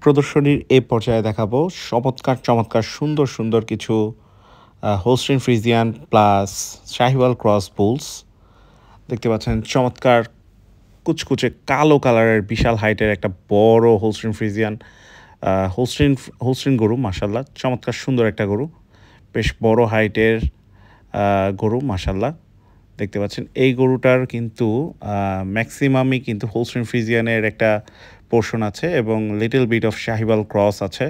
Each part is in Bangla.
প্রদর্শনীর এ পর্যায়ে দেখাবো চমৎকার চমৎকার সুন্দর সুন্দর কিছু Holstein Friesian plus Sahiwal cross bulls. দেখতে পাচ্ছেন চমৎকার কুচকুচে কালো কালারের বিশাল হাইটের একটা বড় হোলস্টিন ফ্রিজিয়ান হোলস্টিন গরু। মাশাল্লাহ চমৎকার সুন্দর একটা গরু, বেশ বড় হাইটের গরু মাশাল্লাহ। দেখতে পাচ্ছেন এই গরুটার কিন্তু ম্যাক্সিমামই কিন্তু হোলস্টিন ফ্রিজিয়ানের একটা পোর্শন আছে এবং little bit of Sahiwal cross আছে।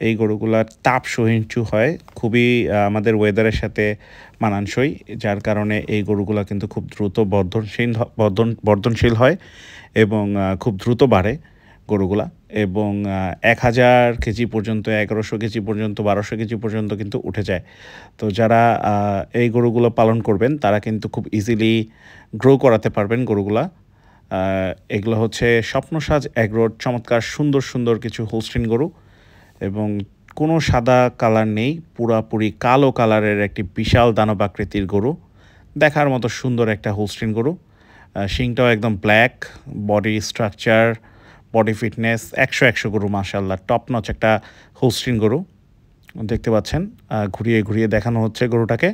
এই গরুগুলার তাপ সহিষ্ণু হয়, খুবই আমাদের ওয়েদারের সাথে মানানসই, যার কারণে এই গরুগুলা কিন্তু খুব দ্রুত বর্ধনশীল হয় এবং খুব দ্রুত বাড়ে গরুগুলা। এবং 1000 কেজি পর্যন্ত, 1100 কেজি পর্যন্ত, 1200 কেজি পর্যন্ত কিন্তু উঠে যায়। তো যারা এই গরুগুলো পালন করবেন তারা কিন্তু খুব ইজিলি গ্রো করাতে পারবেন গরুগুলা। এগুলো হচ্ছে স্বপ্নসাজ এগ্রোর চমৎকার সুন্দর সুন্দর কিছু হোলস্টিন গরু এবং কোনো সাদা কালার নেই, পুরাপুরি কালো কালারের একটি বিশাল দানব আকৃতির গরু, দেখার মতো সুন্দর একটা হোলস্টিন গরু। শিংটাও একদম black, body structure, body fitness 100 গরু মাশাল্লাহ, টপ নচ একটা হোলস্টিন গরু। দেখতে পাচ্ছেন ঘুরিয়ে ঘুরিয়ে দেখানো হচ্ছে গরুটাকে।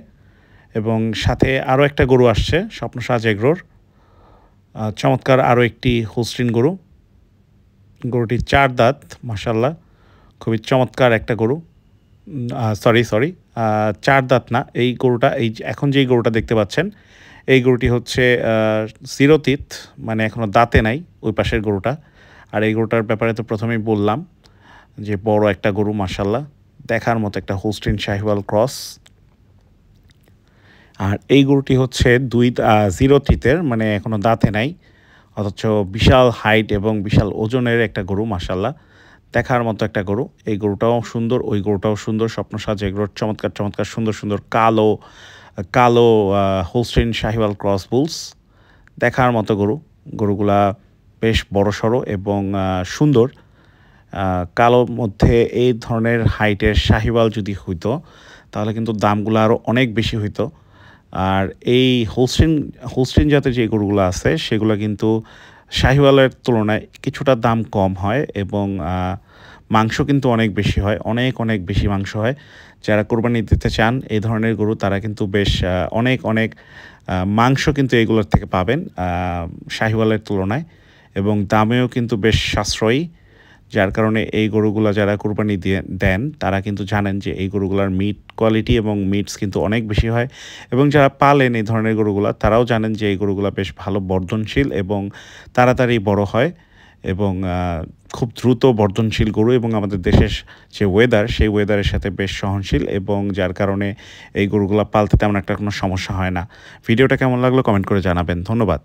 এবং সাথে আরও একটা গরু আসছে স্বপ্নসাজ এগ্রোর, চমৎকার আরও একটি হোলস্টিন গরু। গরুটি 4 দাঁত মাশাল্লাহ, খুবই চমৎকার একটা গরু। সরি 4 দাঁত না, এই গরুটা এখন যেই গরুটা দেখতে পাচ্ছেন এই গরুটি হচ্ছে 0 তিত, মানে এখনও দাঁতে নাই ওই পাশের গরুটা। আর এই গরুটার ব্যাপারে তো প্রথমেই বললাম যে বড় একটা গরু মাশাল্লাহ, দেখার মতো একটা হোলস্টিন শাহিওয়াল ক্রস। আর এই গরুটি হচ্ছে 0 তিতের, মানে এখনও দাঁতে নাই, অথচ বিশাল হাইট এবং বিশাল ওজনের একটা গরু মাশাল্লাহ, দেখার মতো একটা গরু। এই গরুটাও সুন্দর, ওই গরুটাও সুন্দর। স্বপ্নসাজ এগুলোর চমৎকার চমৎকার সুন্দর সুন্দর কালো কালো হোলস্টিন শাহিওয়াল ক্রস বুলস, দেখার মতো গরু। গরুগুলা বেশ বড়সড় এবং সুন্দর। কালোর মধ্যে এই ধরনের হাইটের শাহিওয়াল যদি হইতো তাহলে কিন্তু দামগুলো আরও অনেক বেশি হইতো। আর এই হোলস্টিন জাতের যে গরুগুলো আছে সেগুলো কিন্তু শাহিওয়ালের তুলনায় কিছুটা দাম কম হয় এবং মাংস কিন্তু অনেক বেশি হয়, অনেক অনেক বেশি মাংস হয়। যারা কোরবানি দিতে চান এই ধরনের গরু তারা কিন্তু বেশ অনেক অনেক মাংস কিন্তু এইগুলোর থেকে পাবেন শাহিওয়ালের তুলনায়, এবং দামেও কিন্তু বেশ সাশ্রয়ী। যার কারণে এই গরুগুলো যারা কোরবানি দেন তারা কিন্তু জানেন যে এই গরুগুলার মিট কোয়ালিটি এবং মিটস কিন্তু অনেক বেশি হয়। এবং যারা পালেন এই ধরনের গরুগুলা তারাও জানেন যে এই গরুগুলা বেশ ভালো বর্ধনশীল এবং তাড়াতাড়ি বড় হয় এবং খুব দ্রুত বর্ধনশীল গরু, এবং আমাদের দেশের যে ওয়েদার সেই ওয়েদারের সাথে বেশ সহনশীল, এবং যার কারণে এই গরুগুলা পালতে তেমন একটা কোনো সমস্যা হয় না। ভিডিওটা কেমন লাগলো কমেন্ট করে জানাবেন। ধন্যবাদ।